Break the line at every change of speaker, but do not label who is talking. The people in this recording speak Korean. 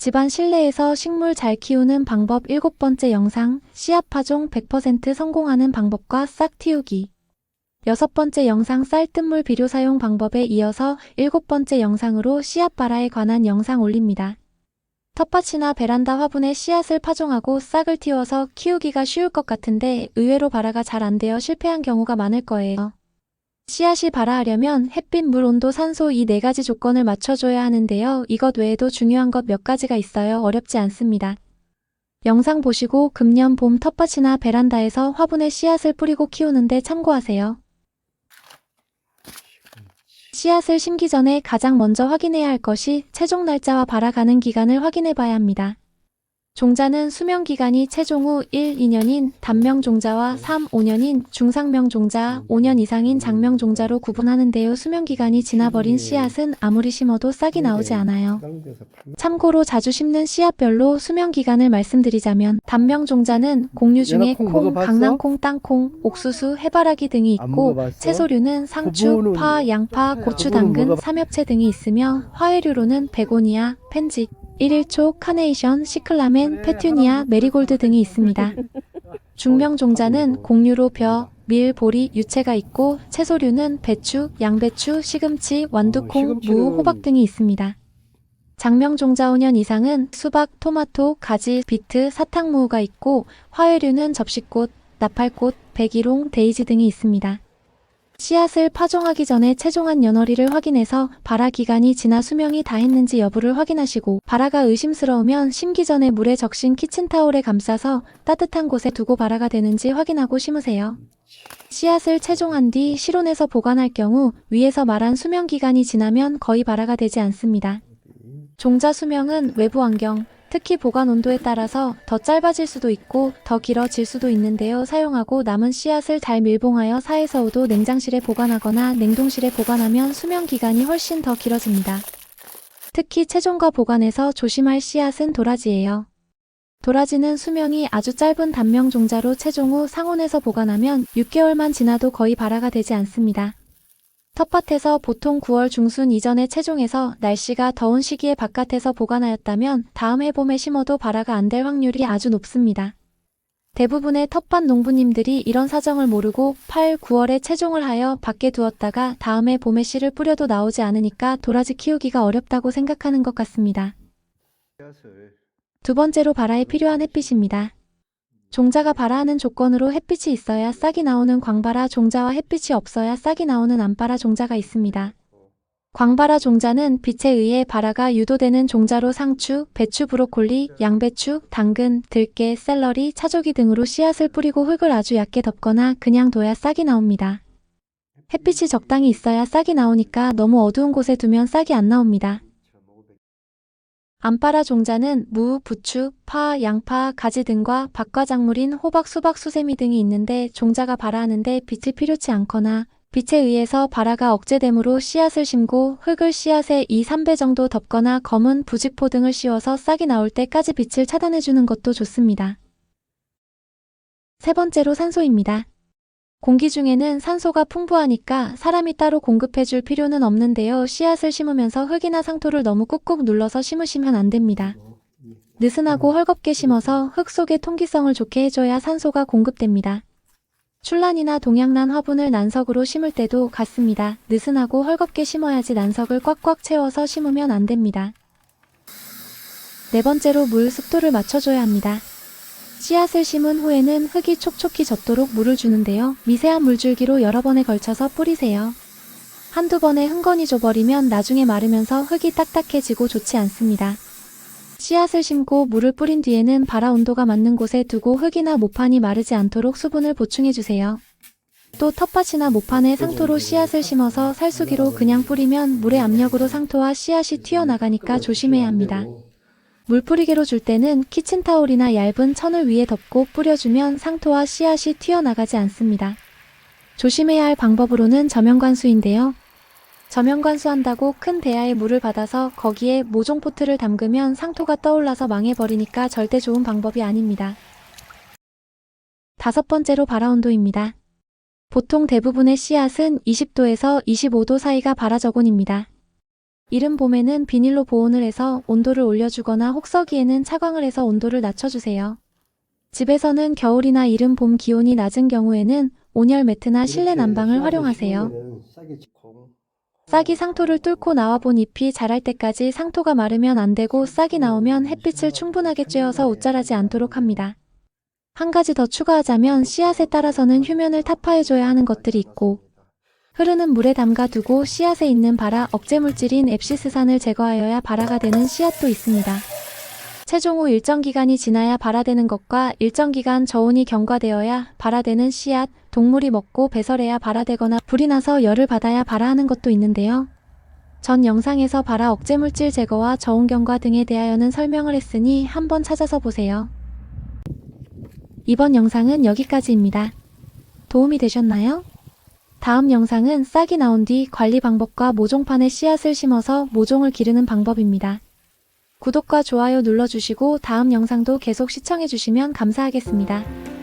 집안 실내에서 식물 잘 키우는 방법 7번째 영상, 씨앗 파종 100% 성공하는 방법과 싹 틔우기. 6번째 영상 쌀뜨물 비료 사용 방법에 이어서 7번째 영상으로 씨앗 발화에 관한 영상 올립니다. 텃밭이나 베란다 화분에 씨앗을 파종하고 싹을 틔워서 키우기가 쉬울 것 같은데 의외로 발화가 잘 안 되어 실패한 경우가 많을 거예요. 씨앗이 발화하려면 햇빛, 물, 온도, 산소 이 4가지 조건을 맞춰줘야 하는데요. 이것 외에도 중요한 것 몇 가지가 있어요. 어렵지 않습니다. 영상 보시고 금년 봄 텃밭이나 베란다에서 화분에 씨앗을 뿌리고 키우는데 참고하세요. 씨앗을 심기 전에 가장 먼저 확인해야 할 것이 채종 날짜와 발화가는 기간을 확인해 봐야 합니다. 종자는 수명 기간이 채종 후 1, 2년인 단명 종자와 3, 5년인 중상명 종자, 5년 이상인 장명 종자로 구분하는데요. 수명 기간이 지나버린 씨앗은 아무리 심어도 싹이 나오지 않아요. 참고로 자주 심는 씨앗별로 수명 기간을 말씀드리자면 단명 종자는 곡류 중에 콩, 강낭콩, 땅콩, 옥수수, 해바라기 등이 있고 채소류는 상추, 파, 양파, 고추, 당근, 삼엽채 등이 있으며 화훼류로는 베고니아, 펜직, 일일초, 카네이션, 시클라멘, 페튜니아, 메리골드 등이 있습니다. 중명 종자는 곡류로 벼, 밀, 보리, 유채가 있고 채소류는 배추, 양배추, 시금치, 완두콩, 무, 호박 등이 있습니다. 장명 종자 5년 이상은 수박, 토마토, 가지, 비트, 사탕무가 있고 화훼류는 접시꽃, 나팔꽃, 백일홍, 데이지 등이 있습니다. 씨앗을 파종하기 전에 채종한 연월일을 확인해서 발화 기간이 지나 수명이 다했는지 여부를 확인하시고 발화가 의심스러우면 심기 전에 물에 적신 키친타올에 감싸서 따뜻한 곳에 두고 발화가 되는지 확인하고 심으세요. 씨앗을 채종한 뒤 실온에서 보관할 경우 위에서 말한 수명 기간이 지나면 거의 발화가 되지 않습니다. 종자 수명은 외부 환경, 특히 보관 온도에 따라서 더 짧아질 수도 있고 더 길어질 수도 있는데요. 사용하고 남은 씨앗을 잘 밀봉하여 4에서 5도 냉장실에 보관하거나 냉동실에 보관하면 수명 기간이 훨씬 더 길어집니다. 특히 채종과 보관에서 조심할 씨앗은 도라지예요. 도라지는 수명이 아주 짧은 단명 종자로 채종 후 상온에서 보관하면 6개월만 지나도 거의 발화가 되지 않습니다. 텃밭에서 보통 9월 중순 이전에 채종해서 날씨가 더운 시기에 바깥에서 보관하였다면 다음 해 봄에 심어도 발화가 안 될 확률이 아주 높습니다. 대부분의 텃밭 농부님들이 이런 사정을 모르고 8, 9월에 채종을 하여 밖에 두었다가 다음 해 봄에 씨를 뿌려도 나오지 않으니까 도라지 키우기가 어렵다고 생각하는 것 같습니다. 두 번째로 발화에 필요한 햇빛입니다. 종자가 발화하는 조건으로 햇빛이 있어야 싹이 나오는 광발화 종자와 햇빛이 없어야 싹이 나오는 암발화 종자가 있습니다. 광발화 종자는 빛에 의해 발화가 유도되는 종자로 상추, 배추, 브로콜리, 양배추, 당근, 들깨, 샐러리, 차조기 등으로 씨앗을 뿌리고 흙을 아주 얕게 덮거나 그냥 둬야 싹이 나옵니다. 햇빛이 적당히 있어야 싹이 나오니까 너무 어두운 곳에 두면 싹이 안 나옵니다. 암발화 종자는 무, 부추, 파, 양파, 가지 등과 박과작물인 호박, 수박, 수세미 등이 있는데 종자가 발화하는데 빛이 필요치 않거나 빛에 의해서 발화가 억제되므로 씨앗을 심고 흙을 씨앗의 2, 3배 정도 덮거나 검은 부직포 등을 씌워서 싹이 나올 때까지 빛을 차단해주는 것도 좋습니다. 세 번째로 산소입니다. 공기 중에는 산소가 풍부하니까 사람이 따로 공급해줄 필요는 없는데요. 씨앗을 심으면서 흙이나 상토를 너무 꾹꾹 눌러서 심으시면 안 됩니다. 느슨하고 헐겁게 심어서 흙 속의 통기성을 좋게 해줘야 산소가 공급됩니다. 출란이나 동양난 화분을 난석으로 심을 때도 같습니다. 느슨하고 헐겁게 심어야지 난석을 꽉꽉 채워서 심으면 안 됩니다. 네 번째로 물 습도를 맞춰줘야 합니다. 씨앗을 심은 후에는 흙이 촉촉히 젖도록 물을 주는데요. 미세한 물줄기로 여러 번에 걸쳐서 뿌리세요. 한두 번에 흥건히 줘버리면 나중에 마르면서 흙이 딱딱해지고 좋지 않습니다. 씨앗을 심고 물을 뿌린 뒤에는 발화 온도가 맞는 곳에 두고 흙이나 모판이 마르지 않도록 수분을 보충해주세요. 또 텃밭이나 모판에 상토로 씨앗을 심어서 살수기로 그냥 뿌리면 물의 압력으로 상토와 씨앗이 튀어나가니까 조심해야 합니다. 물뿌리개로 줄 때는 키친타올이나 얇은 천을 위에 덮고 뿌려주면 상토와 씨앗이 튀어나가지 않습니다. 조심해야 할 방법으로는 저면관수인데요. 저면관수한다고 큰 대야에 물을 받아서 거기에 모종포트를 담그면 상토가 떠올라서 망해버리니까 절대 좋은 방법이 아닙니다. 다섯 번째로 발화 온도입니다. 보통 대부분의 씨앗은 20도에서 25도 사이가 발화 저온입니다. 이른 봄에는 비닐로 보온을 해서 온도를 올려주거나 혹서기에는 차광을 해서 온도를 낮춰주세요. 집에서는 겨울이나 이른 봄 기온이 낮은 경우에는 온열 매트나 실내 난방을 활용하세요. 싹이 상토를 뚫고 나와본 잎이 자랄 때까지 상토가 마르면 안 되고 싹이 나오면 햇빛을 충분하게 쬐어서 옷자라지 않도록 합니다. 한 가지 더 추가하자면 씨앗에 따라서는 휴면을 타파해줘야 하는 것들이 있고 흐르는 물에 담가두고 씨앗에 있는 발화 억제 물질인 앱시스산을 제거하여야 발화가 되는 씨앗도 있습니다. 채종 후 일정 기간이 지나야 발화되는 것과 일정 기간 저온이 경과되어야 발화되는 씨앗, 동물이 먹고 배설해야 발화되거나 불이 나서 열을 받아야 발화하는 것도 있는데요. 전 영상에서 발화 억제 물질 제거와 저온 경과 등에 대하여는 설명을 했으니 한번 찾아서 보세요. 이번 영상은 여기까지입니다. 도움이 되셨나요? 다음 영상은 싹이 나온 뒤 관리 방법과 모종판에 씨앗을 심어서 모종을 기르는 방법입니다. 구독과 좋아요 눌러주시고 다음 영상도 계속 시청해주시면 감사하겠습니다.